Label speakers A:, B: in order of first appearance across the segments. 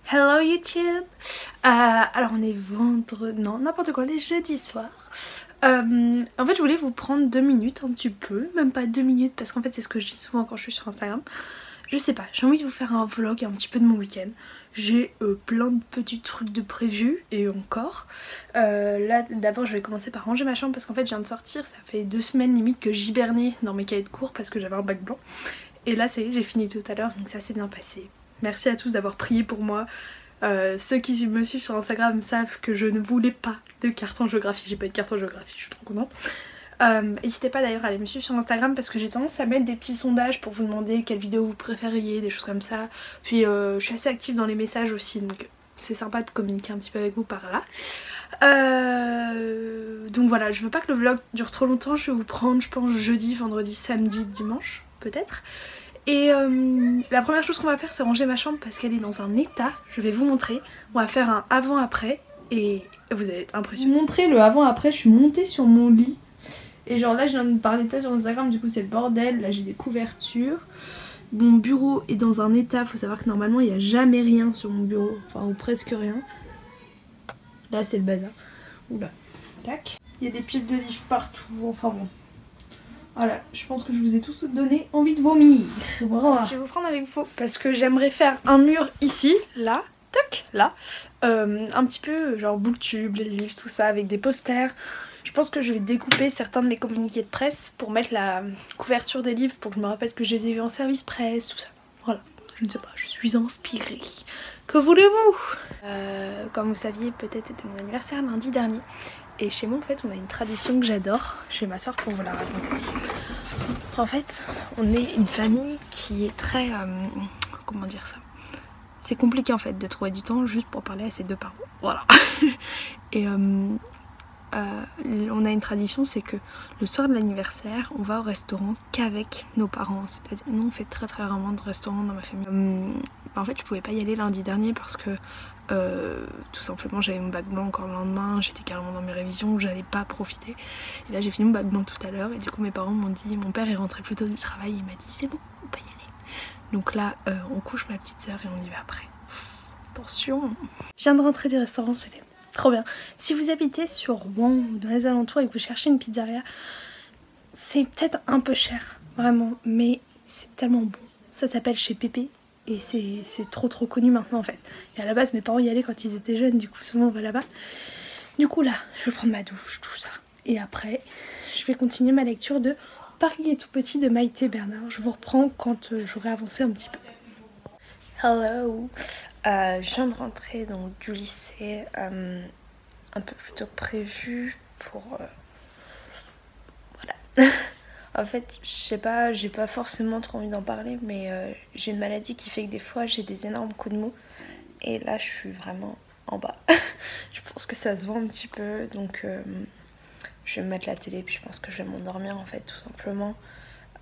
A: Hello YouTube. Alors on est vendredi, non n'importe quoi, on est jeudi soir. En fait je voulais vous prendre 2 minutes un petit peu, même pas 2 minutes parce qu'en fait c'est ce que je dis souvent quand je suis sur Instagram. Je sais pas, j'ai envie de vous faire un vlog un petit peu de mon week-end. J'ai plein de petits trucs de prévus et encore. Là d'abord je vais commencer par ranger ma chambre parce qu'en fait je viens de sortir, ça fait 2 semaines limite que j'hibernais dans mes cahiers de cours parce que j'avais un bac blanc. Et là ça y est, j'ai fini tout à l'heure donc ça s'est bien passé. Merci à tous d'avoir prié pour moi. Ceux qui me suivent sur Instagram savent que je ne voulais pas de carton géographie. J'ai pas eu de carton géographie, je suis trop contente. N'hésitez pas d'ailleurs à aller me suivre sur Instagram parce que j'ai tendance à mettre des petits sondages pour vous demander quelle vidéo vous préfériez, des choses comme ça. Puis je suis assez active dans les messages aussi, donc c'est sympa de communiquer un petit peu avec vous par là. Donc voilà, je veux pas que le vlog dure trop longtemps. Je vais vous prendre, je pense, jeudi, vendredi, samedi, dimanche peut-être. Et la première chose qu'on va faire c'est ranger ma chambre parce qu'elle est dans un état, je vais vous montrer. On va faire un avant-après et vous allez être impressionnés. Je vais vous montrer le avant-après, je suis montée sur mon lit. Et genre là je viens de parler de ça sur Instagram, du coup c'est le bordel, là j'ai des couvertures. Mon bureau est dans un état, faut savoir que normalement il n'y a jamais rien sur mon bureau, enfin ou presque rien. Là c'est le bazar. Oula, tac. Il y a des piles de livres partout, enfin bon. Voilà, je pense que je vous ai tous donné envie de vomir. Voilà. Je vais vous prendre avec vous parce que j'aimerais faire un mur ici, là, tac, là. Un petit peu genre booktube, les livres, tout ça, avec des posters. Je pense que je vais découper certains de mes communiqués de presse pour mettre la couverture des livres pour que je me rappelle que je les ai vus en service presse, tout ça. Voilà, je ne sais pas, je suis inspirée. Que voulez-vous? Comme vous saviez, peut-être c'était mon anniversaire lundi dernier. Et chez moi en fait on a une tradition que j'adore, je vais m'asseoir pour vous la raconter. En fait on est une famille qui est très, comment dire ça, c'est compliqué en fait de trouver du temps juste pour parler à ses deux parents, voilà. Et on a une tradition, c'est que le soir de l'anniversaire on va au restaurant qu'avec nos parents. C'est-à-dire nous on fait très rarement de restaurant dans ma famille. En fait je pouvais pas y aller lundi dernier parce que tout simplement j'avais mon bac blanc encore le lendemain, j'étais carrément dans mes révisions, j'allais pas profiter. Et là j'ai fini mon bac blanc tout à l'heure et du coup mes parents m'ont dit, mon père est rentré plus tôt du travail, il m'a dit c'est bon, on peut y aller. Donc là on couche ma petite soeur et on y va après. Attention. Je viens de rentrer du restaurant, c'était trop bien. Si vous habitez sur Rouen ou dans les alentours et que vous cherchez une pizzeria, c'est peut-être un peu cher, vraiment, mais c'est tellement bon. Ça s'appelle chez Pépé. Et c'est trop connu maintenant en fait. Et à la base mes parents y allaient quand ils étaient jeunes, du coup souvent on va là-bas. Du coup là, je vais prendre ma douche, tout ça. Et après, je vais continuer ma lecture de Paris est tout petit de Maïté Bernard. Je vous reprends quand j'aurai avancé un petit peu. Hello. Je viens de rentrer donc du lycée un peu plus tôt que prévu pour... voilà. En fait, je sais pas, j'ai pas forcément trop envie d'en parler, mais j'ai une maladie qui fait que des fois j'ai des énormes coups de mou. Et là, je suis vraiment en bas. Je pense que ça se voit un petit peu, donc je vais me mettre la télé, puis je pense que je vais m'endormir en fait, tout simplement.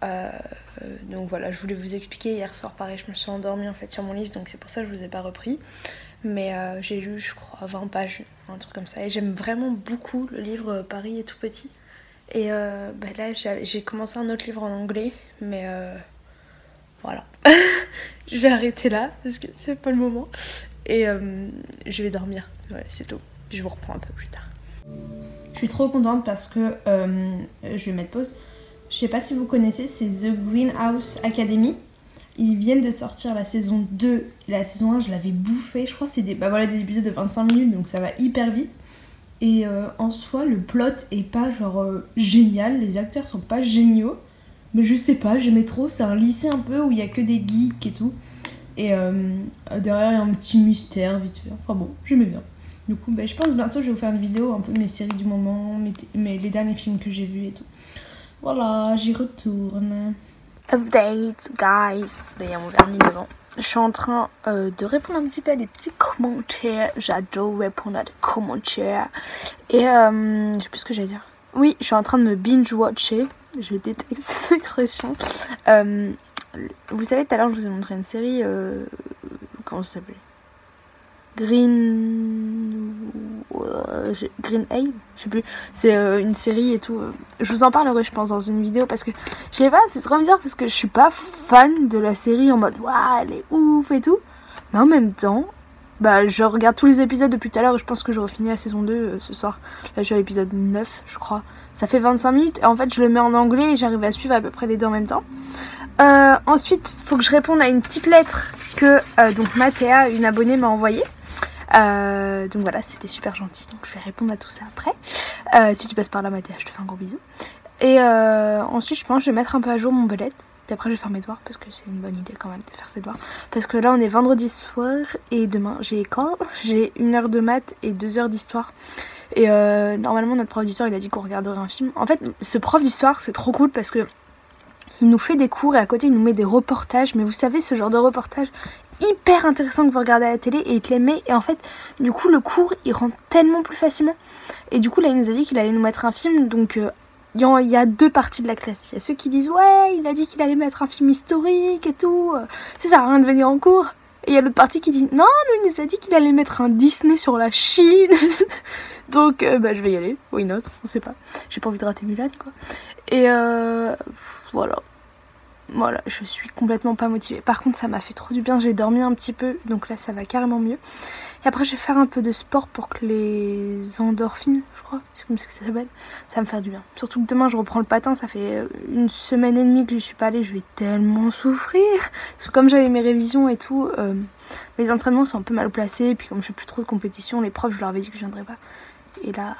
A: Donc voilà, je voulais vous expliquer, hier soir pareil, je me suis endormie en fait sur mon livre, donc c'est pour ça que je vous ai pas repris. Mais j'ai lu, je crois, 20 pages, un truc comme ça. Et j'aime vraiment beaucoup le livre Paris est tout petit. Et bah là j'ai commencé un autre livre en anglais, mais voilà. Je vais arrêter là parce que c'est pas le moment. Et je vais dormir, voilà, c'est tout. Je vous reprends un peu plus tard. Je suis trop contente parce que je vais mettre pause. Je sais pas si vous connaissez, c'est The Greenhouse Academy. Ils viennent de sortir la saison 2 et la saison 1 je l'avais bouffée. Je crois que c'est des épisodes de 25 minutes donc ça va hyper vite. Et en soi le plot est pas genre génial, les acteurs sont pas géniaux. Mais je sais pas, j'aimais trop, c'est un lycée un peu où il y a que des geeks et tout. Et derrière il y a un petit mystère vite fait, enfin bon, j'aimais bien. Du coup je pense bientôt je vais vous faire une vidéo un peu de mes séries du moment, les derniers films que j'ai vus et tout. Voilà, j'y retourne. Update guys, il y a mon vernis devant. Je suis en train de répondre un petit peu à des petits commentaires. J'adore répondre à des commentaires. Et je sais plus ce que j'allais dire. Oui, je suis en train de me binge-watcher. Je déteste cette expression. Vous savez, tout à l'heure, je vous ai montré une série. Comment ça s'appelait? Green Hill, je sais plus, c'est une série et tout. Je vous en parlerai je pense dans une vidéo parce que je sais pas, c'est trop bizarre parce que je suis pas fan de la série en mode waouh elle est ouf et tout, mais en même temps bah je regarde tous les épisodes depuis tout à l'heure et je pense que j'aurai fini la saison 2 ce soir. Là je suis à l'épisode 9 je crois. Ça fait 25 minutes et en fait je le mets en anglais et j'arrive à suivre à peu près les deux en même temps. Ensuite faut que je réponde à une petite lettre que donc Mathéa, une abonnée, m'a envoyée. Donc voilà, c'était super gentil, donc je vais répondre à tout ça après. Si tu passes par là Mathéa, je te fais un gros bisou. Et ensuite je pense que je vais mettre un peu à jour mon bullet. Puis après je vais faire mes devoirs parce que c'est une bonne idée quand même de faire ses devoirs. Parce que là on est vendredi soir et demain j'ai école. J'ai 1 heure de maths et 2 heures d'histoire. Et normalement notre prof d'histoire il a dit qu'on regarderait un film. En fait ce prof d'histoire c'est trop cool parce que il nous fait des cours et à côté il nous met des reportages. Mais vous savez ce genre de reportage hyper intéressant que vous regardez à la télé et il te les met. Et en fait du coup le cours il rentre tellement plus facilement. Et du coup là il nous a dit qu'il allait nous mettre un film donc... il y a 2 parties de la classe. Il y a ceux qui disent ouais il a dit qu'il allait mettre un film historique et tout, ça sert à rien de venir en cours. Et il y a l'autre partie qui dit non lui il nous a dit qu'il allait mettre un Disney sur la Chine. Donc bah je vais y aller, why not, on sait pas. J'ai pas envie de rater Mulan quoi. Et voilà, je suis complètement pas motivée. Par contre ça m'a fait trop du bien, j'ai dormi un petit peu donc là ça va carrément mieux. Et après je vais faire un peu de sport pour que les endorphines, je crois, c'est comme ça que ça s'appelle, ça va me faire du bien. Surtout que demain je reprends le patin, ça fait 1 semaine et demie que je suis pas allée, je vais tellement souffrir. Parce que comme j'avais mes révisions et tout, les entraînements sont un peu mal placés. Et puis comme je fais plus trop de compétition, les profs je leur avais dit que je viendrais pas. Et là...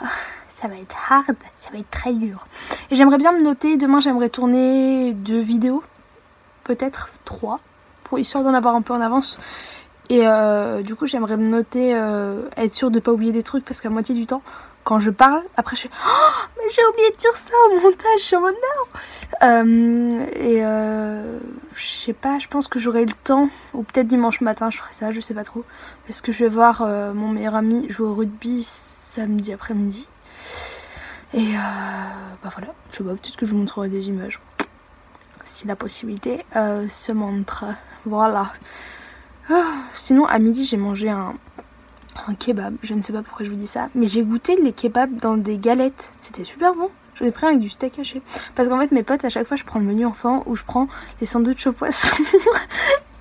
A: ça va être hard, ça va être très dur. Et j'aimerais bien me noter, demain j'aimerais tourner 2 vidéos, peut-être 3, pour histoire d'en avoir un peu en avance. Et du coup j'aimerais me noter, être sûre de pas oublier des trucs parce qu'à moitié du temps, quand je parle, après je fais oh mais j'ai oublié de dire ça au montage, je suis en mode non. Je sais pas, je pense que j'aurai le temps, ou peut-être dimanche matin je ferai ça, je sais pas trop. Parce que je vais voir mon meilleur ami jouer au rugby samedi après-midi. Et bah voilà, je sais pas, peut-être que je vous montrerai des images si la possibilité se montre. Voilà. Sinon à midi j'ai mangé un kebab, je ne sais pas pourquoi je vous dis ça, mais j'ai goûté les kebabs dans des galettes, c'était super bon. J'en ai pris avec du steak haché. Parce qu'en fait mes potes à chaque fois je prends le menu enfant ou je prends les sandwichs au poisson.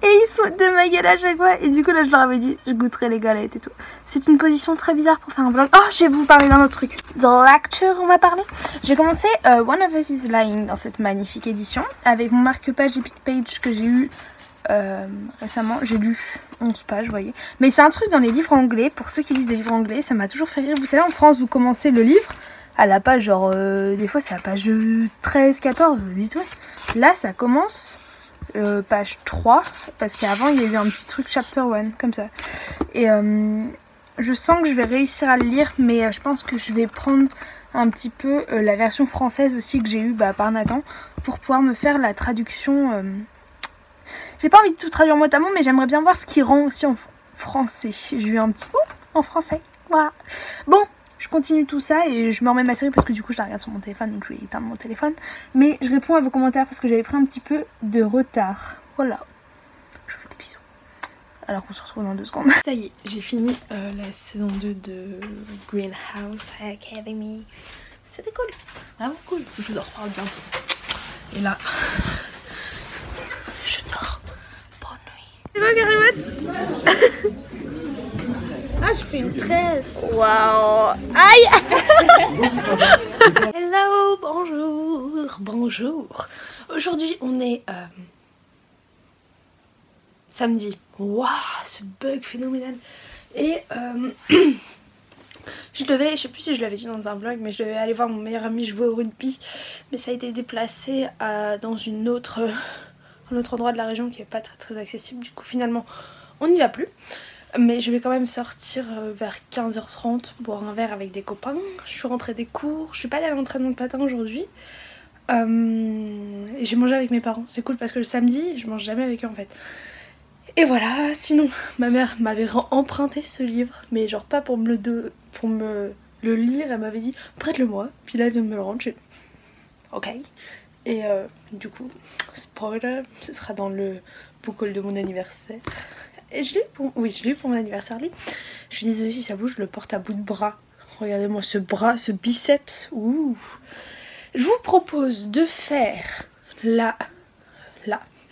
A: Et ils se foutent de ma gueule à chaque fois. Et du coup là je leur avais dit je goûterai les galettes et tout. C'est une position très bizarre pour faire un vlog. Oh je vais vous parler d'un autre truc. De lecture on va parler. J'ai commencé One of Us is Lying dans cette magnifique édition. Avec mon marque-page Epic Page que j'ai eu récemment. J'ai lu 11 pages vous voyez. Mais c'est un truc dans les livres anglais. Pour ceux qui lisent des livres anglais ça m'a toujours fait rire. Vous savez en France vous commencez le livre à la page genre des fois c'est à la page 13-14. Vous dites ouais. Là ça commence page 3 parce qu'avant il y a eu un petit truc chapter 1 comme ça. Et je sens que je vais réussir à le lire mais je pense que je vais prendre un petit peu la version française aussi que j'ai eu par Nathan pour pouvoir me faire la traduction. J'ai pas envie de tout traduire mot à mot mais j'aimerais bien voir ce qui rend aussi en français. J'ai eu un petit en français. Voilà. Bon. Je continue tout ça et je me remets ma série parce que du coup je la regarde sur mon téléphone donc je vais éteindre mon téléphone. Mais je réponds à vos commentaires parce que j'avais pris un petit peu de retard. Voilà. Je vous fais des bisous. Alors qu'on se retrouve dans 2 secondes. Ça y est, j'ai fini la saison 2 de Greenhouse Academy. C'était cool. Vraiment cool. Je vous en reparle bientôt. Et là, je dors. Bonne nuit. C'est quoi Karimette? Ah, je fais une tresse. Waouh. Aïe. Hello, bonjour. Bonjour. Aujourd'hui, on est samedi. Waouh, ce bug phénoménal. Et je sais plus si je l'avais dit dans un vlog, mais je devais aller voir mon meilleur ami jouer au rugby. Mais ça a été déplacé dans un autre endroit de la région qui n'est pas très accessible. Du coup, finalement, on n'y va plus. Mais je vais quand même sortir vers 15h30 boire un verre avec des copains. Je suis rentrée des cours, je suis pas allée à l'entraînement de patin aujourd'hui. Et j'ai mangé avec mes parents, c'est cool parce que le samedi je mange jamais avec eux en fait. Et voilà, sinon ma mère m'avait emprunté ce livre, mais genre pas pour me le lire, elle m'avait dit prête-le-moi, puis là elle vient de me le rendre, je... ok. Et du coup, spoiler, ce sera dans le book haul de mon anniversaire. Et je l'ai eu pour mon anniversaire lui. Je suis désolée si ça bouge, je le porte à bout de bras. Regardez-moi ce bras, ce biceps. Ouh. Je vous propose de faire là,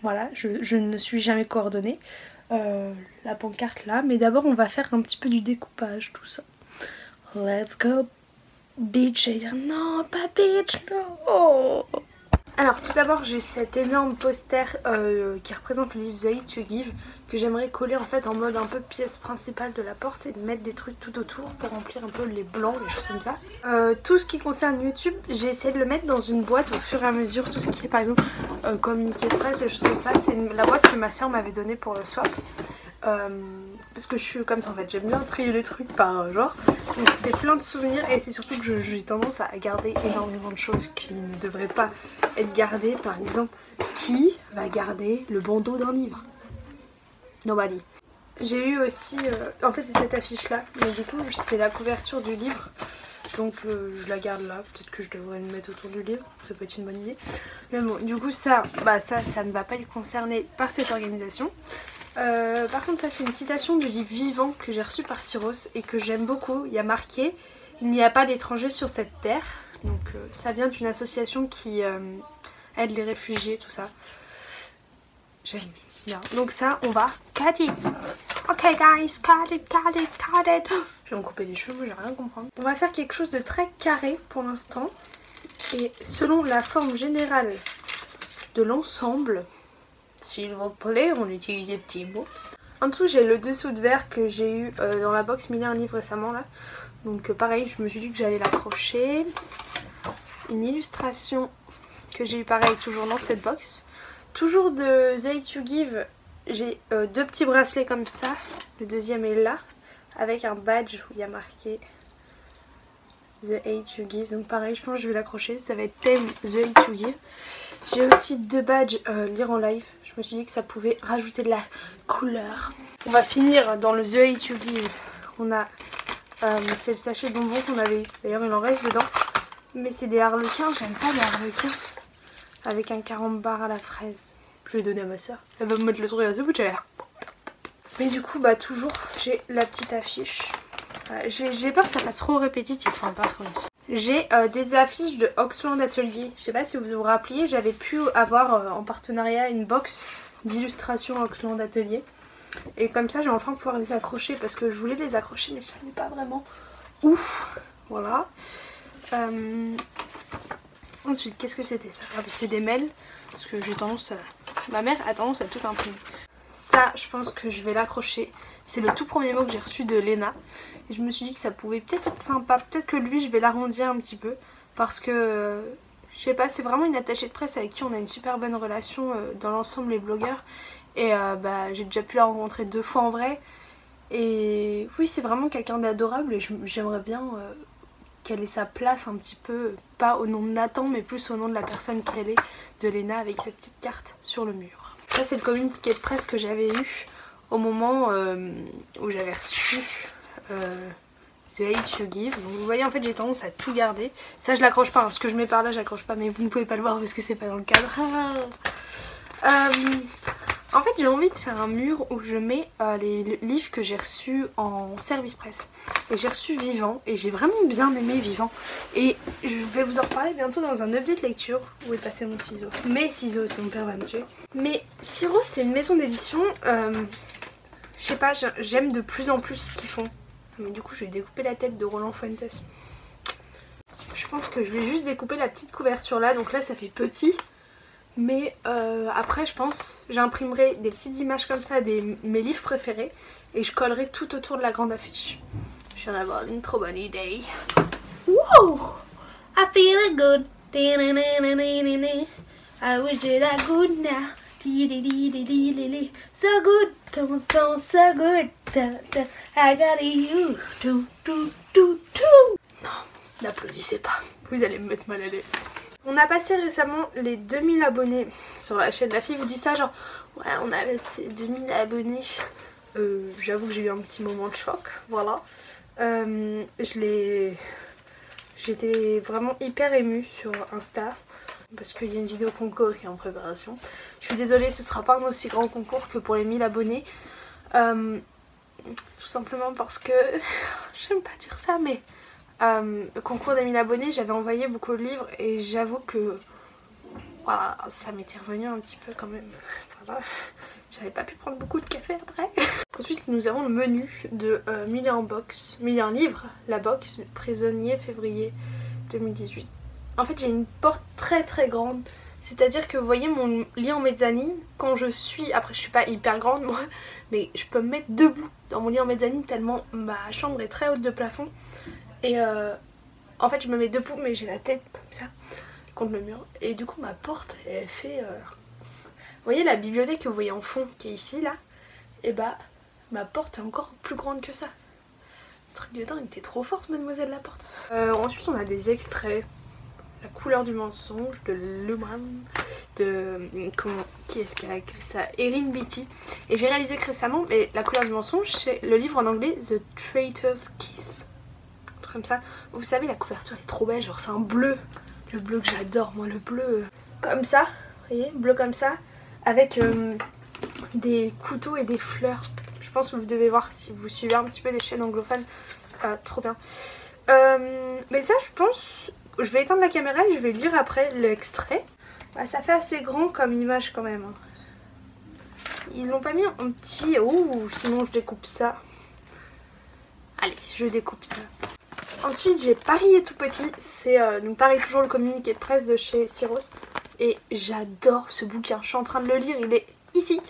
A: voilà, je ne suis jamais coordonnée. la pancarte là. Mais d'abord on va faire un petit peu du découpage, tout ça. Let's go beach. J'allais dire non, pas beach, non. Alors tout d'abord j'ai cet énorme poster qui représente le livre The Hate You Give que j'aimerais coller en fait en mode un peu pièce principale de la porte et de mettre des trucs tout autour pour remplir un peu les blancs, les choses comme ça. Tout ce qui concerne YouTube, j'ai essayé de le mettre dans une boîte au fur et à mesure, tout ce qui est par exemple communiqué de presse et choses comme ça. C'est la boîte que ma soeur m'avait donnée pour le swap. Parce que je suis comme ça en fait, j'aime bien trier les trucs par genre. Donc c'est plein de souvenirs et c'est surtout que j'ai tendance à garder énormément de choses qui ne devraient pas être gardées. Par exemple, qui va garder le bandeau d'un livre? Nobody. J'ai eu aussi, en fait c'est cette affiche là, mais du coup c'est la couverture du livre. Donc je la garde là, peut-être que je devrais le mettre autour du livre, ça peut être une bonne idée. Mais bon, du coup ça ne va pas être concerné par cette organisation. Par contre ça c'est une citation du livre Vivant que j'ai reçu par Syros et que j'aime beaucoup. Il y a marqué « Il n'y a pas d'étrangers sur cette terre ». Donc ça vient d'une association qui aide les réfugiés, tout ça. J'aime bien. Donc ça on va cut it. Ok guys, cut it, cut it, cut it. Je vais me couper les cheveux, j'ai rien à comprendre. On va faire quelque chose de très carré pour l'instant. Et selon la forme générale de l'ensemble, s'il vous plaît, on utilise des petits mots. En dessous, j'ai le dessous de verre que j'ai eu dans la box Mille et un livres récemment là. Donc pareil, je me suis dit que j'allais l'accrocher. Une illustration que j'ai eu pareil toujours dans cette box. Toujours de The Hate You Give, j'ai deux petits bracelets comme ça. Le deuxième est là, avec un badge où il y a marqué The Hate You Give. Donc pareil, je pense que je vais l'accrocher, ça va être thème The Hate You Give. J'ai aussi deux badges lire en live. Je me suis dit que ça pouvait rajouter de la couleur. On va finir dans le The Hate You Give. On a, c'est le sachet de bonbons qu'on avait eu. D'ailleurs il en reste dedans. Mais c'est des harlequins, j'aime pas les harlequins. Avec un carambar à la fraise. Je vais donner à ma soeur. Elle va me mettre le sourire à tout bout de l'air. Mais du coup bah toujours j'ai la petite affiche. J'ai peur que ça fasse trop répétitif hein, par contre. J'ai des affiches de Oxland Atelier. Je sais pas si vous vous rappeliez, j'avais pu avoir en partenariat une box d'illustrations Oxland Atelier. Et comme ça, je vais enfin pouvoir les accrocher parce que je voulais les accrocher mais je savais pas vraiment où. Voilà. Ensuite, qu'est-ce que c'était ça? Ah, c'est des mails parce que j'ai tendance à... Ma mère a tendance à tout imprimer. Ça, je pense que je vais l'accrocher. C'est le tout premier mot que j'ai reçu de Léna. Et je me suis dit que ça pouvait peut-être être sympa. Peut-être que lui, je vais l'arrondir un petit peu. Parce que, je sais pas, c'est vraiment une attachée de presse avec qui on a une super bonne relation dans l'ensemble, les blogueurs. Et bah, j'ai déjà pu la rencontrer 2 fois en vrai. Et oui, c'est vraiment quelqu'un d'adorable. Et j'aimerais bien qu'elle ait sa place un petit peu. Pas au nom de Nathan, mais plus au nom de la personne qu'elle est, de Léna, avec sa petite carte sur le mur. Ça, c'est le communiqué de presse que j'avais eu au moment où j'avais reçu The Hate You Give. Donc vous voyez en fait j'ai tendance à tout garder. Ça je l'accroche pas, hein. Ce que je mets par là j'accroche pas mais vous ne pouvez pas le voir parce que c'est pas dans le cadre. En fait j'ai envie de faire un mur où je mets les livres que j'ai reçus en service presse. Et j'ai reçu Vivant et j'ai vraiment bien aimé Vivant. Et je vais vous en reparler bientôt dans un update lecture. Où est passé mon ciseau? Mes ciseaux, si mon père va me tuer. Mais Syros c'est une maison d'édition. Je sais pas, j'aime de plus en plus ce qu'ils font. Mais du coup je vais découper la tête de Roland Fuentes. Je pense que je vais juste découper la petite couverture là. Donc là ça fait petit. Mais après je pense j'imprimerai des petites images comme ça de mes livres préférés. Et je collerai tout autour de la grande affiche. Je viens d'avoir une trop bonne idée. Wow! I feel good. I wish that I could now. So good, so good. I got you. Non, n'applaudissez pas. Vous allez me mettre mal à l'aise. On a passé récemment les 2000 abonnés sur la chaîne. La fille vous dit ça genre ouais on a passé 2000 abonnés. J'avoue que j'ai eu un petit moment de choc. Voilà. J'étais vraiment hyper émue sur Insta. Parce qu'il y a une vidéo concours qui est en préparation. Je suis désolée, ce sera pas un aussi grand concours que pour les 1000 abonnés. Tout simplement parce que, j'aime pas dire ça, mais le concours des 1000 abonnés, j'avais envoyé beaucoup de livres et j'avoue que voilà, ça m'était revenu un petit peu quand même. Voilà. J'avais pas pu prendre beaucoup de café après. Ensuite nous avons le menu de 1000 en box, 1000 en livre, la box, prisonnier février 2018. En fait j'ai une porte très très grande, c'est-à-dire que vous voyez mon lit en mezzanine, quand je suis, après je suis pas hyper grande moi, mais je peux me mettre debout dans mon lit en mezzanine tellement ma chambre est très haute de plafond. Et en fait je me mets debout mais j'ai la tête comme ça contre le mur. Et du coup ma porte elle fait... Vous voyez la bibliothèque que vous voyez en fond qui est ici là, et bah ma porte est encore plus grande que ça. Truc de dingue, t'es trop forte mademoiselle la porte. Ensuite on a des extraits. La couleur du mensonge de Luhmann, de... qui est-ce qui a écrit ça? Erin Beatty. Et j'ai réalisé que récemment, mais La couleur du mensonge c'est le livre en anglais The Traitor's Kiss. Un truc comme ça. Vous savez la couverture est trop belle, genre c'est un bleu. Le bleu que j'adore moi, le bleu comme ça. Vous voyez, bleu comme ça. Avec des couteaux et des fleurs. Je pense que vous devez voir si vous suivez un petit peu des chaînes anglophones. Trop bien. Mais ça je pense, je vais éteindre la caméra et je vais lire après l'extrait. Bah, ça fait assez grand comme image quand même. Ils l'ont pas mis en petit. Oh, sinon je découpe ça. Allez, je découpe ça. Ensuite j'ai Paris est tout petit. C'est donc pareil, toujours le communiqué de presse de chez Syros. Et j'adore ce bouquin, je suis en train de le lire, il est ici.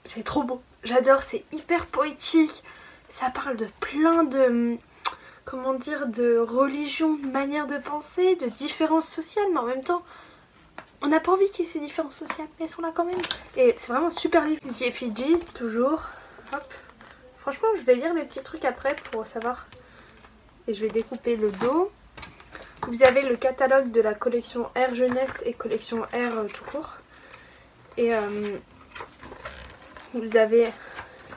A: C'est trop beau, j'adore, c'est hyper poétique. Ça parle de plein de, comment dire, de religion, de manière de penser, de différences sociales. Mais en même temps, on n'a pas envie qu'il y ait ces différences sociales, mais elles sont là quand même. Et c'est vraiment un super livre. The Effigies, toujours. Hop. Franchement, je vais lire les petits trucs après pour savoir. Et je vais découper le dos. Vous avez le catalogue de la collection R Jeunesse et collection R tout court. Et vous avez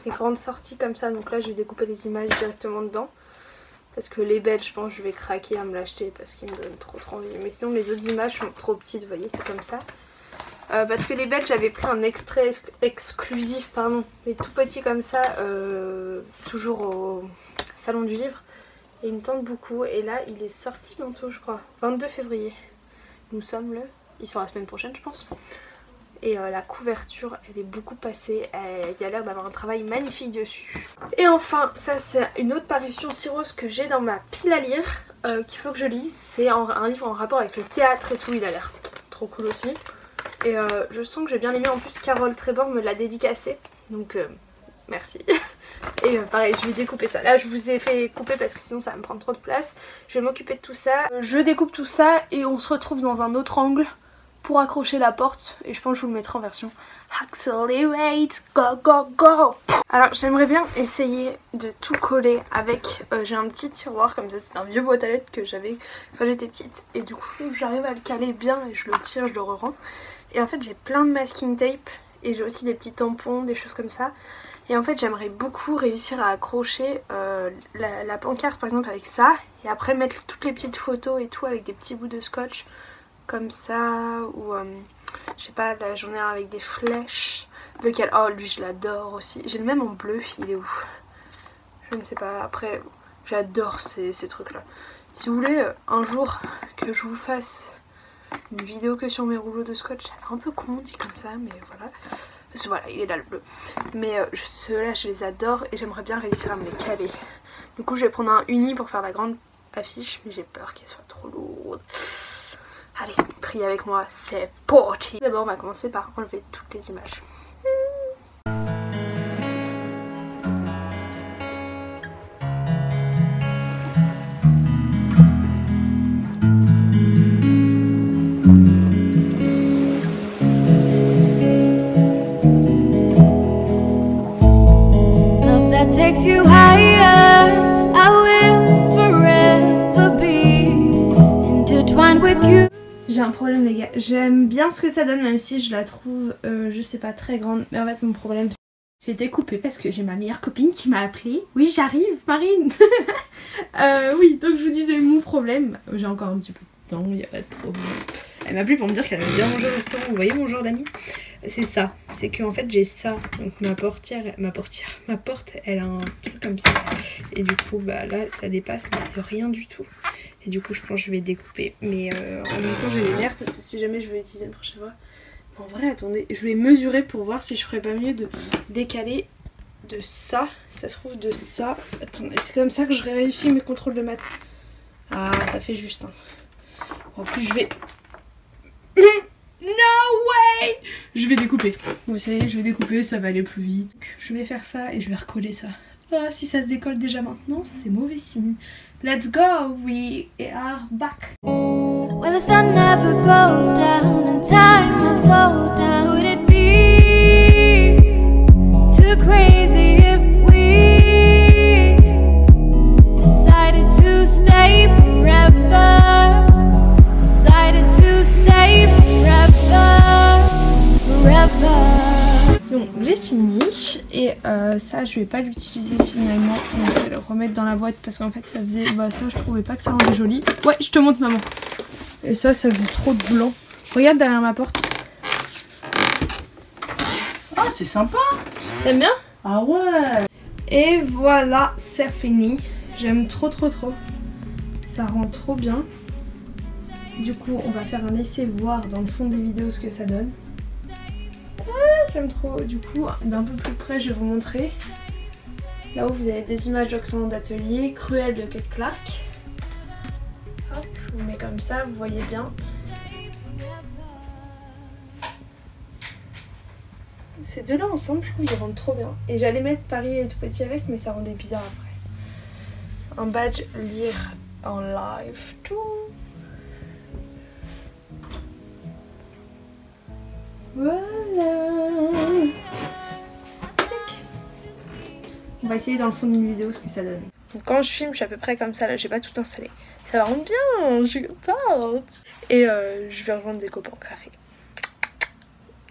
A: les grandes sorties comme ça. Donc là je vais découper les images directement dedans. Parce que les belles je pense que je vais craquer à me l'acheter parce qu'ils me donnent trop envie. Mais sinon les autres images sont trop petites, vous voyez c'est comme ça. Parce que les belles j'avais pris un extrait exclusif, pardon, mais tout petit comme ça, toujours au salon du livre. Et il me tente beaucoup et là il est sorti bientôt je crois, 22 février. Nous sommes le... Il sort la semaine prochaine je pense. Et la couverture elle est beaucoup passée, il y a l'air d'avoir un travail magnifique dessus. Et enfin ça c'est une autre parution Syros que j'ai dans ma pile à lire, qu'il faut que je lise. C'est un livre en rapport avec le théâtre et tout, il a l'air trop cool aussi. Et je sens que j'ai bien aimé, en plus Carole Trébor me l'a dédicacé, donc merci. Et pareil je vais découper ça. Là je vous ai fait couper parce que sinon ça va me prendre trop de place. Je vais m'occuper de tout ça. Je découpe tout ça et on se retrouve dans un autre angle pour accrocher la porte. Et je pense que je vous le mettrai en version Accelerate, go go go. Alors j'aimerais bien essayer de tout coller avec... j'ai un petit tiroir comme ça, c'est un vieux boîte à lettres que j'avais quand j'étais petite. Et du coup j'arrive à le caler bien et je le tire, je le re-rends. Et en fait j'ai plein de masking tape et j'ai aussi des petits tampons, des choses comme ça. Et en fait j'aimerais beaucoup réussir à accrocher la pancarte par exemple avec ça. Et après mettre toutes les petites photos et tout avec des petits bouts de scotch comme ça. Ou je sais pas, là j'en ai un avec des flèches. Lequel, oh lui je l'adore aussi. J'ai le même en bleu, il est où? Je ne sais pas, après j'adore ces trucs là. Si vous voulez un jour que je vous fasse une vidéo que sur mes rouleaux de scotch, c'est un peu con dit comme ça mais voilà. Parce que voilà, il est là le bleu. Mais ceux-là je les adore et j'aimerais bien réussir à me les caler. Du coup je vais prendre un uni pour faire la grande affiche, mais j'ai peur qu'elle soit trop lourde. Allez, priez avec moi, c'est parti. D'abord on va commencer par enlever toutes les images.
B: Takes you higher, I will forever be intertwined with you.
A: J'ai un problème les gars, j'aime bien ce que ça donne même si je la trouve, je sais pas, très grande. Mais en fait mon problème c'est que j'ai été coupée parce que j'ai ma meilleure copine qui m'a appelée. Oui j'arrive Marine. Oui donc je vous disais mon problème, j'ai encore un petit peu de temps, il n'y a pas de problème. Elle m'a appelé pour me dire qu'elle avait bien mangé au restaurant, vous voyez mon genre d'amis. C'est ça, c'est qu'en fait j'ai ça, donc ma porte elle a un truc comme ça. Et du coup bah là ça dépasse mais de rien du tout. Et du coup je pense que je vais découper. Mais en même temps j'ai les nerfs parce que si jamais je veux l'utiliser une prochaine fois, En vrai, attendez, je vais mesurer pour voir si je ferais pas mieux de décaler de ça. Ça se trouve de ça. Attendez, c'est comme ça que je réussis mes contrôles de maths. Ah, ça fait juste. Hein. En plus, je vais... No way! Je vais découper. Vous savez, je vais découper, ça va aller plus vite. Je vais faire ça et je vais recoller ça. Ah, si ça se décolle déjà maintenant, c'est mauvais signe. Let's go! We are back.
B: When the sun never goes down and time will slow down, would it be too crazy if we decided to stay forever? Decided to stay forever, forever.
A: Donc j'ai fini et ça je vais pas l'utiliser finalement, donc je vais le remettre dans la boîte parce qu'en fait ça faisait, bah ça je trouvais pas que ça rendait joli. Ouais, je te montre maman. Et ça faisait trop de blanc. Regarde derrière ma porte.
C: Ah c'est sympa.
A: T'aimes bien?
C: Ah ouais.
A: Et voilà, c'est fini. J'aime trop. Ça rend trop bien. Du coup on va faire un essai, voir dans le fond des vidéos ce que ça donne. J'aime trop. Du coup, d'un peu plus près, je vais vous montrer. Là où vous avez des images d'Oxfam d'atelier, Cruel de Kate Clark. Hop, je vous mets comme ça, vous voyez bien. Ces deux-là ensemble, je trouve qu'ils rendent trop bien. Et j'allais mettre Paris et tout petit avec, mais ça rendait bizarre après. Un badge lire en live. Tout. Voilà. On va essayer dans le fond d'une vidéo ce que ça donne. Donc quand je filme, je suis à peu près comme ça, là j'ai pas tout installé. Ça va rendre bien, je suis contente. Et je vais rejoindre des copains au café.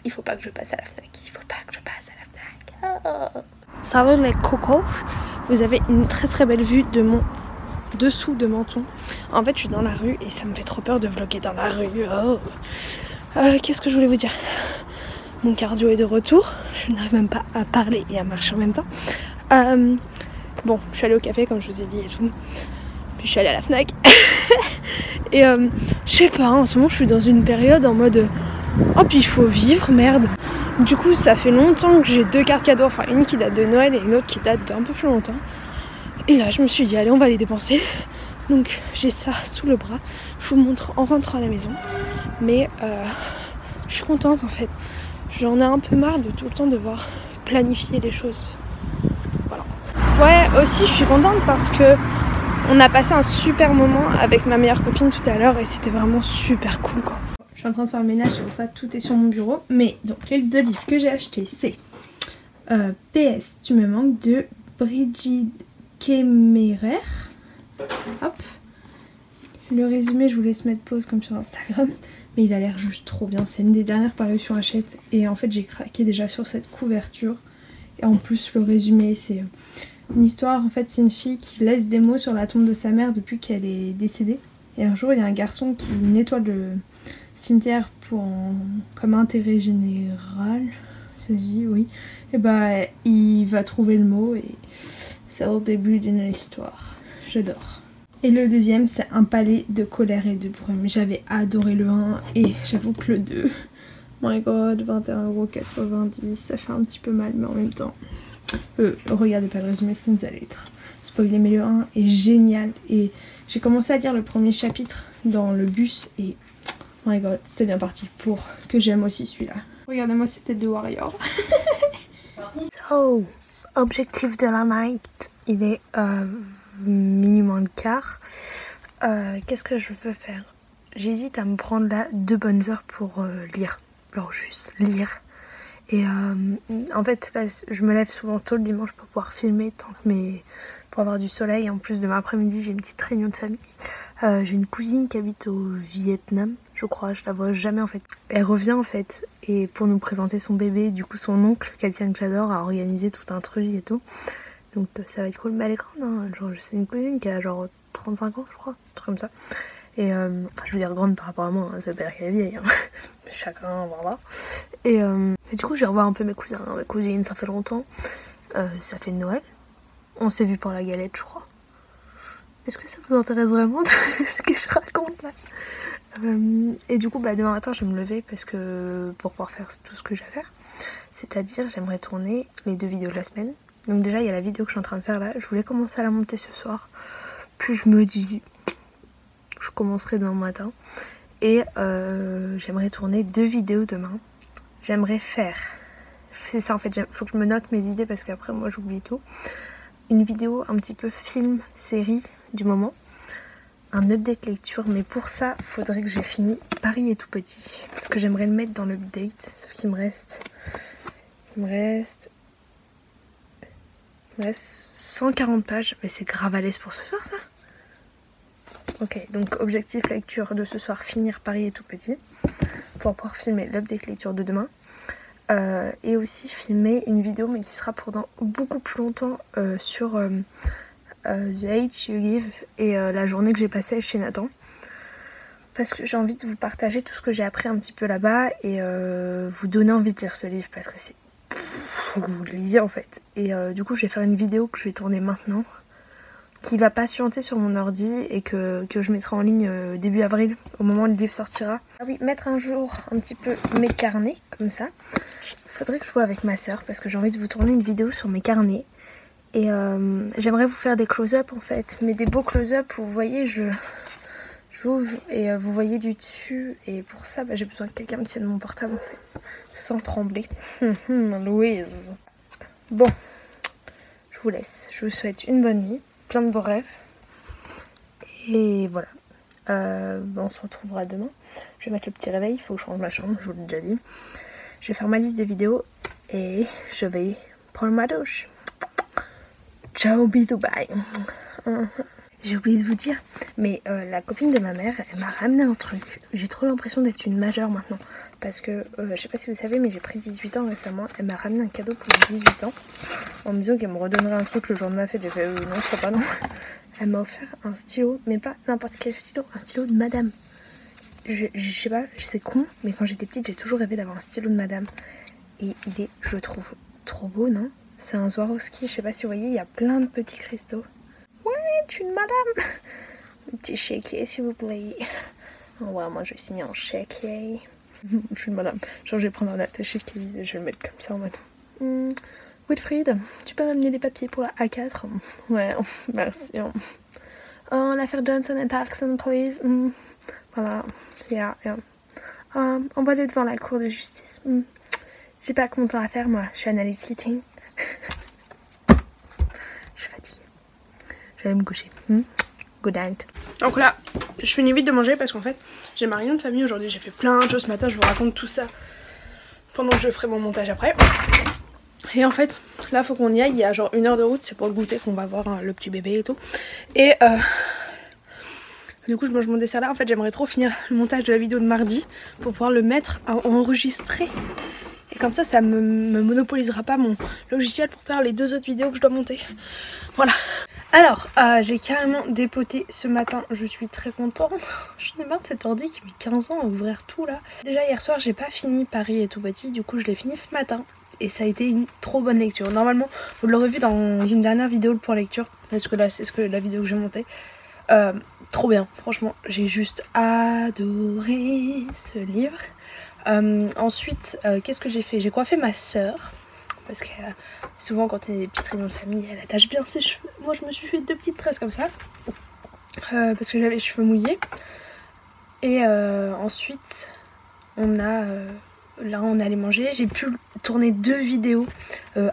A: Il faut pas que je passe à la Fnac. Il faut pas que je passe à la Fnac. Oh. Salut les cocos. Vous avez une très belle vue de mon dessous de menton. En fait je suis dans la rue et ça me fait trop peur de vlogger dans la rue. Oh. Qu'est-ce que je voulais vous dire? Mon cardio est de retour. Je n'arrive même pas à parler et à marcher en même temps. Bon, je suis allée au café comme je vous ai dit et tout. Puis je suis allée à la Fnac. Et je sais pas, en ce moment je suis dans une période en mode oh puis il faut vivre, merde. Du coup ça fait longtemps que j'ai deux cartes cadeaux. Enfin une qui date de Noël et une autre qui date d'un peu plus longtemps. Et là je me suis dit allez on va les dépenser. Donc j'ai ça sous le bras. Je vous montre en rentrant à la maison. Mais je suis contente en fait. J'en ai un peu marre de tout le temps devoir planifier les choses. Voilà. Ouais, aussi je suis contente parce que on a passé un super moment avec ma meilleure copine tout à l'heure et c'était vraiment super cool quoi. Je suis en train de faire le ménage, c'est pour ça que tout est sur mon bureau. Mais donc les deux livres que j'ai achetés c'est PS Tu me manques de Brigitte Kemmerer. Hop. Le résumé, je vous laisse mettre pause comme sur Instagram. Mais il a l'air juste trop bien. C'est une des dernières parutions Hachette. Et en fait, j'ai craqué déjà sur cette couverture. Et en plus, le résumé, c'est une histoire. En fait, c'est une fille qui laisse des mots sur la tombe de sa mère depuis qu'elle est décédée. Et un jour, il y a un garçon qui nettoie le cimetière comme intérêt général. Ça se dit, oui. Et bah, il va trouver le mot. Et c'est le début d'une histoire. J'adore. Et le deuxième c'est Un palais de colère et de brume. J'avais adoré le 1 et j'avoue que le 2, my god, 21,90 €, ça fait un petit peu mal mais en même temps. Regardez pas le résumé sinon vous allez être spoilé, mais le 1 est génial. Et j'ai commencé à lire le premier chapitre dans le bus et my god, c'est bien parti pour que j'aime aussi celui-là. Regardez-moi cette tête de warrior. So, objectif de la night, il est minuit moins le quart. Qu'est-ce que je peux faire? J'hésite à me prendre là 2 bonnes heures pour lire. Alors juste lire. Et en fait là, je me lève souvent tôt le dimanche pour pouvoir filmer pour avoir du soleil. En plus de l'après-midi j'ai une petite réunion de famille. J'ai une cousine qui habite au Vietnam, je crois, je la vois jamais en fait. Elle revient en fait et pour nous présenter son bébé, du coup son oncle, quelqu'un que j'adore, a organisé tout un truc et tout. Donc ça va être cool, mais elle est grande, hein. Genre c'est une cousine qui a genre 35 ans je crois, un truc comme ça. Et enfin je veux dire grande par rapport à moi, hein. Ça veut pas dire qu'elle est vieille, hein. Chacun, voilà. Et du coup je vais revoir un peu mes cousins, hein. Ma cousine ça fait longtemps, ça fait Noël. On s'est vu pour la galette je crois. Est-ce que ça vous intéresse vraiment tout ce que je raconte là? Et du coup demain matin je vais me lever parce que pour pouvoir faire tout ce que j'ai à faire. C'est-à-dire j'aimerais tourner les 2 vidéos de la semaine. Donc déjà il y a la vidéo que je suis en train de faire là. Je voulais commencer à la monter ce soir. Puis je me dis je commencerai demain matin. Et j'aimerais tourner 2 vidéos demain. J'aimerais faire, c'est ça en fait, faut que je me note mes idées parce qu'après moi j'oublie tout. Une vidéo un petit peu film, série du moment. Un update lecture, mais pour ça faudrait que j'ai fini Paris est tout petit. Parce que j'aimerais le mettre dans l'update, sauf qu'il me reste 140 pages, mais c'est grave à l'aise pour ce soir ça. Ok, donc objectif lecture de ce soir, finir Paris est tout petit, pour pouvoir filmer l'update lecture de demain. Et aussi filmer une vidéo, mais qui sera pendant beaucoup plus longtemps sur The Hate You Give et la journée que j'ai passée chez Nathan. Parce que j'ai envie de vous partager tout ce que j'ai appris un petit peu là-bas et vous donner envie de lire ce livre parce que c'est... vous le lisez en fait. Et du coup je vais faire une vidéo que je vais tourner maintenant, qui va patienter sur mon ordi et que je mettrai en ligne début avril, au moment où le livre sortira. Ah oui, mettre un jour un petit peu mes carnets, comme ça. Faudrait que je vois avec ma soeur parce que j'ai envie de vous tourner une vidéo sur mes carnets. Et j'aimerais vous faire des close-up en fait, mais des beaux close-up où vous voyez, j'ouvre et vous voyez du dessus. Et pour ça, j'ai besoin que quelqu'un me tienne mon portable en fait, sans trembler. Louise. Bon, je vous laisse. Je vous souhaite une bonne nuit. Plein de beaux rêves. Et voilà. On se retrouvera demain. Je vais mettre le petit réveil. Il faut que je change ma chambre. Je vous l'ai déjà dit. Je vais faire ma liste des vidéos. Et je vais prendre ma douche. Ciao, bisous, bye. J'ai oublié de vous dire. Mais la copine de ma mère, elle m'a ramené un truc. J'ai trop l'impression d'être une majeure maintenant. Parce que, je sais pas si vous savez, mais j'ai pris 18 ans récemment. Elle m'a ramené un cadeau pour 18 ans. En me disant qu'elle me redonnerait un truc le jour de ma fête. J'ai fait, non, je crois pas, non. Elle m'a offert un stylo, mais pas n'importe quel stylo, un stylo de madame. Je sais pas, c'est con, mais quand j'étais petite, j'ai toujours rêvé d'avoir un stylo de madame. Et il est, je le trouve, trop beau, non? C'est un Swarovski, je sais pas si vous voyez, il y a plein de petits cristaux. Ouais, je suis une madame. Un petit chéquier, s'il vous plaît. Oh, ouais, moi je vais signer en chéquier. Je suis une madame. Genre, je vais prendre un attaché case et je vais le mettre comme ça en mode. Wilfried, tu peux m'amener les papiers pour la A4? Ouais, merci. L'affaire Johnson and Parkson, please. Voilà, yeah. On va aller devant la cour de justice. J'ai pas que mon temps à faire, moi. Je suis analyse sitting. Je suis fatiguée. Je vais aller me coucher. Good night. Donc là, je finis vite de manger parce qu'en fait, j'ai ma réunion de famille aujourd'hui. J'ai fait plein de choses ce matin. Je vous raconte tout ça pendant que je ferai mon montage après. Et en fait, là, faut qu'on y aille. Il y a genre 1 heure de route. C'est pour le goûter qu'on va voir le petit bébé et tout. Et du coup, je mange mon dessert là. En fait, j'aimerais trop finir le montage de la vidéo de mardi pour pouvoir le mettre à enregistrer. Et comme ça me monopolisera pas mon logiciel pour faire les 2 autres vidéos que je dois monter. Voilà. Alors, j'ai carrément dépoté ce matin. Je suis très contente. J'en ai marre de cet ordi qui met 15 ans à ouvrir tout là. Déjà, hier soir, j'ai pas fini Paris est tout petit. Du coup, je l'ai fini ce matin. Et ça a été une trop bonne lecture. Normalement, vous l'aurez vu dans une dernière vidéo le point lecture. Parce que là, c'est la vidéo que j'ai montée. Trop bien. Franchement, j'ai juste adoré ce livre. Ensuite, qu'est-ce que j'ai fait? J'ai coiffé ma soeur. Parce que souvent, quand on a des petites réunions de famille, elle attache bien ses cheveux. Moi, je me suis fait 2 petites tresses comme ça. Parce que j'avais les cheveux mouillés. Et ensuite, on a... là on est allé manger, j'ai pu tourner 2 vidéos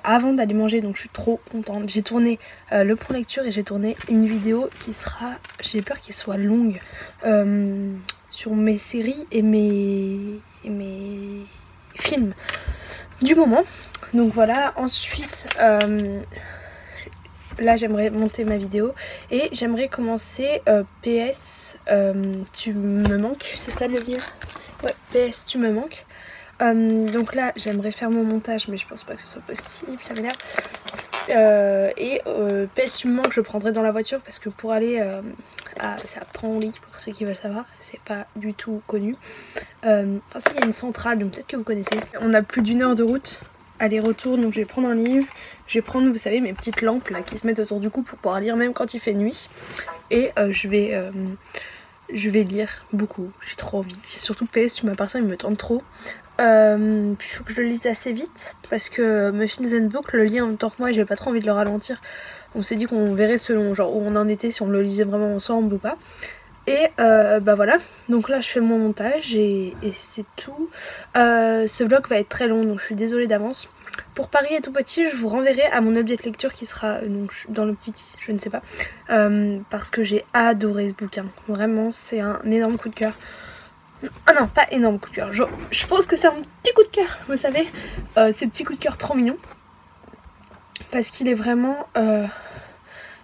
A: avant d'aller manger, donc je suis trop contente. J'ai tourné le point lecture et j'ai tourné une vidéo qui sera, j'ai peur qu'elle soit longue, sur mes séries et mes films du moment. Donc voilà, ensuite là j'aimerais monter ma vidéo et j'aimerais commencer PS tu me manques, c'est ça le dire? Ouais, PS tu me manques. Donc là j'aimerais faire mon montage mais je pense pas que ce soit possible, ça m'énerve. PS tu me manques, je le prendrai dans la voiture parce que pour aller c'est à Panly pour ceux qui veulent savoir, c'est pas du tout connu. Enfin si, il y a une centrale donc peut-être que vous connaissez. On a plus d'1 heure de route aller-retour, donc je vais prendre un livre, je vais prendre vous savez mes petites lampes là qui se mettent autour du cou pour pouvoir lire même quand il fait nuit. Et je vais je vais lire beaucoup, j'ai trop envie. Surtout PS, tu m'appartiens, il me tente trop. Puis il faut que je le lise assez vite parce que Muffins and Book le lit en même temps que moi et j'ai pas trop envie de le ralentir. On s'est dit qu'on verrait selon genre où on en était, si on le lisait vraiment ensemble ou pas. Et bah voilà, donc là je fais mon montage et c'est tout. Ce vlog va être très long donc je suis désolée d'avance. Pour Paris est tout petit, je vous renverrai à mon objet de lecture qui sera donc, dans le petit i, je ne sais pas. Parce que j'ai adoré ce bouquin, vraiment c'est un énorme coup de cœur. Ah non, pas énorme coup de cœur, je pense que c'est un petit coup de cœur, vous savez. C'est petit coup de cœur trop mignon. Parce qu'il est vraiment... je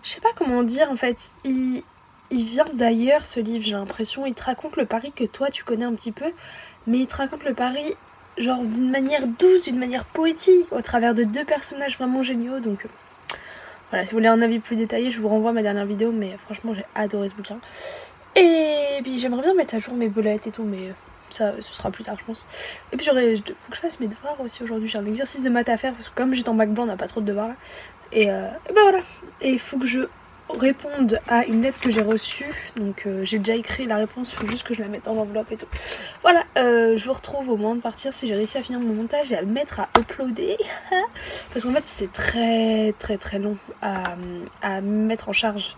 A: sais pas comment dire en fait, il vient d'ailleurs ce livre, j'ai l'impression. Il te raconte le Paris que toi tu connais un petit peu, mais il te raconte le Paris genre d'une manière douce, d'une manière poétique, au travers de deux personnages vraiment géniaux. Donc voilà, si vous voulez un avis plus détaillé, je vous renvoie à ma dernière vidéo, mais franchement j'ai adoré ce bouquin. Et puis j'aimerais bien mettre à jour mes bullets et tout, mais ça ce sera plus tard je pense. Et puis faut que je fasse mes devoirs aussi aujourd'hui, j'ai un exercice de maths à faire, parce que comme j'étais en bac blanc on n'a pas trop de devoirs là. Et bah voilà, et il faut que je réponde à une lettre que j'ai reçue, donc j'ai déjà écrit la réponse, il faut juste que je la mette dans l'enveloppe et tout. Voilà, je vous retrouve au moment de partir si j'ai réussi à finir mon montage et à le mettre à uploader. Parce qu'en fait c'est très long à mettre en charge.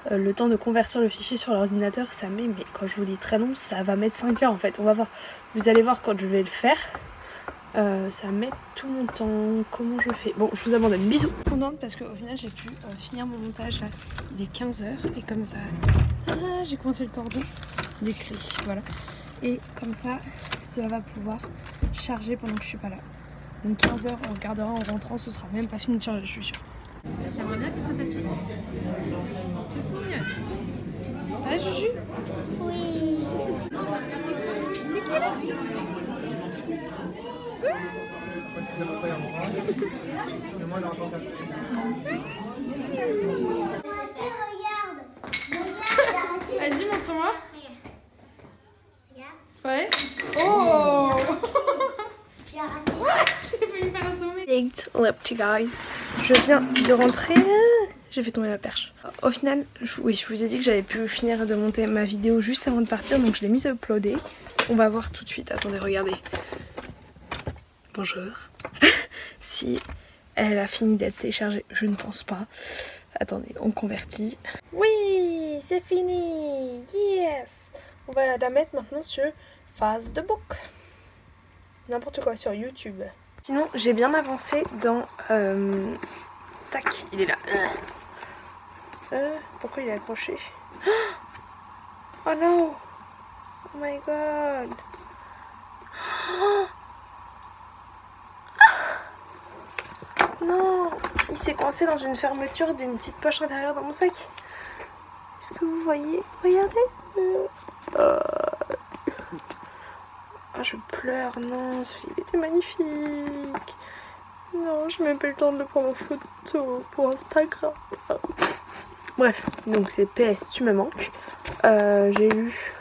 A: Le temps de convertir le fichier sur l'ordinateur ça met, mais quand je vous dis très long, ça va mettre 5 heures en fait, on va voir. Vous allez voir quand je vais le faire. Ça va mettre tout mon temps. Comment je fais? Bon, je vous abandonne. Bisous. Je suis contente parce qu'au final j'ai pu finir mon montage là. Il est 15h et comme ça, j'ai coincé le cordon des clés. Voilà. Et comme ça, cela va pouvoir charger pendant que je suis pas là. Donc 15h, on regardera en rentrant, ce sera même pas fini de charger, je suis sûre. T'aimerais bien qu'elle soit ta fille? Ah, Juju?
B: Oui.
A: C'est qui là? Vas-y, montre-moi. Ouais. Oh. J'ai failli me faire assommer. Lipty guys. Je viens de rentrer. J'ai fait tomber ma perche. Au final, oui, je vous ai dit que j'avais pu finir de monter ma vidéo juste avant de partir, donc je l'ai mise à uploader. On va voir tout de suite. Attendez, regardez. Bonjour. Si elle a fini d'être téléchargée, je ne pense pas. Attendez, on convertit. Oui, c'est fini. Yes. On va la mettre maintenant sur Phase de Book. N'importe quoi, sur YouTube. Sinon, j'ai bien avancé dans... Tac, il est là. Pourquoi il est accroché? Oh non. Oh my god. Non, il s'est coincé dans une fermeture d'une petite poche intérieure dans mon sac. Est-ce que vous voyez? Regardez. Oh, je pleure. Non, ce livre était magnifique. Non, j'ai même pas eu le temps de le prendre en photo pour Instagram. Bref, donc c'est PS, tu me manques. J'ai lu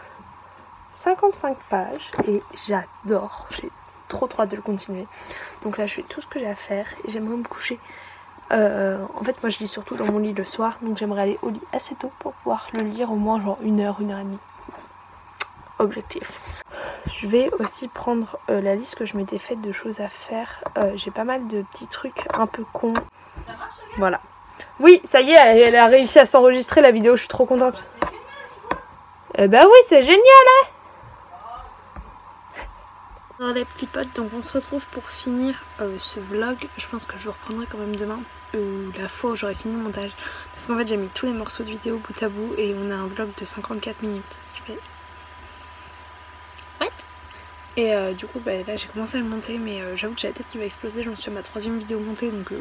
A: 55 pages et j'adore. J'ai trop hâte de le continuer. Donc là je fais tout ce que j'ai à faire et j'aimerais me coucher. En fait moi je lis surtout dans mon lit le soir, donc j'aimerais aller au lit assez tôt pour pouvoir le lire au moins genre 1 heure, 1 heure et demie. Objectif. Je vais aussi prendre la liste que je m'étais faite de choses à faire. J'ai pas mal de petits trucs un peu cons. Voilà. Oui, ça y est, elle a réussi à s'enregistrer la vidéo, je suis trop contente. Eh ben oui, c'est génial, hein. Alors les petits potes, donc on se retrouve pour finir ce vlog. Je pense que je vous reprendrai quand même demain, ou la fois où j'aurai fini le montage. Parce qu'en fait j'ai mis tous les morceaux de vidéo bout à bout et on a un vlog de 54 minutes. Je fais... What? Et du coup bah, là j'ai commencé à le monter, mais j'avoue que j'ai la tête qui va exploser. J'en suis à ma 3e vidéo montée, donc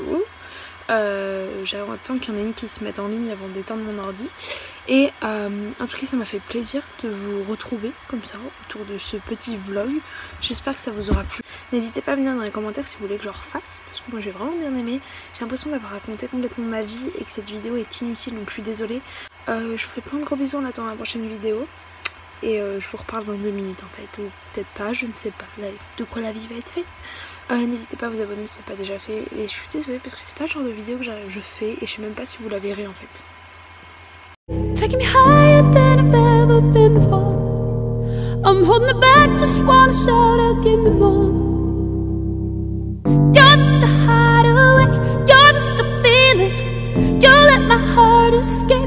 A: j'attends qu'il y en ait une qui se mette en ligne avant d'éteindre mon ordi. Et en tout cas ça m'a fait plaisir de vous retrouver comme ça autour de ce petit vlog. J'espère que ça vous aura plu. N'hésitez pas à me dire dans les commentaires si vous voulez que je refasse, parce que moi j'ai vraiment bien aimé. J'ai l'impression d'avoir raconté complètement ma vie et que cette vidéo est inutile, donc je suis désolée. Je vous fais plein de gros bisous en attendant la prochaine vidéo. Et je vous reparle dans 2 minutes en fait, ou peut-être pas, je ne sais pas de quoi la vie va être faite. N'hésitez pas à vous abonner si c'est pas déjà fait. Et je suis désolée parce que c'est pas le genre de vidéo que je fais et je sais même pas si vous la verrez en fait.
B: taking me higher than I've ever been before. I'm holding it back, just wanna shout out, give me more. You're just a hideaway, you're just a feeling. You let my heart escape.